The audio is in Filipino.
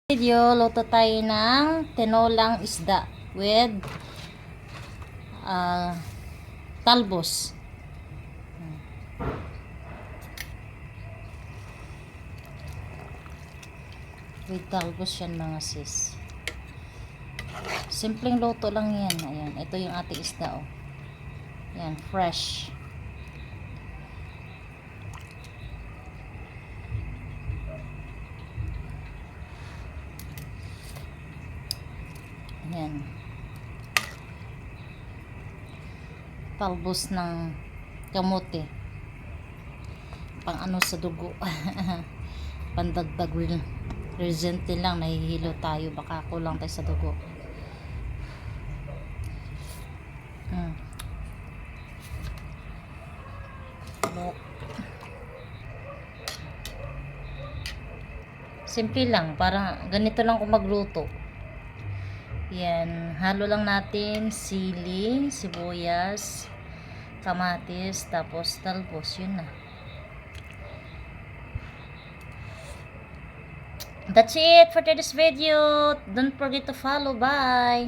Video, luto tayo ng tinolang isda with talbos. With talbos yan mga sis. Simpleng luto lang yan. Ayan, ito yung ating isda oh. Yan, fresh. Ayan. Talbos ng kamote. Pang ano sa dugo. Pandagdag rin. Recently lang nahihilo tayo. Baka kulang tayo sa dugo. Simple lang. Parang ganito lang kung magluto. Yan, halo lang natin sili, sibuyas, kamatis, tapos talbos, yun na. That's it for today's video. Don't forget to follow. Bye!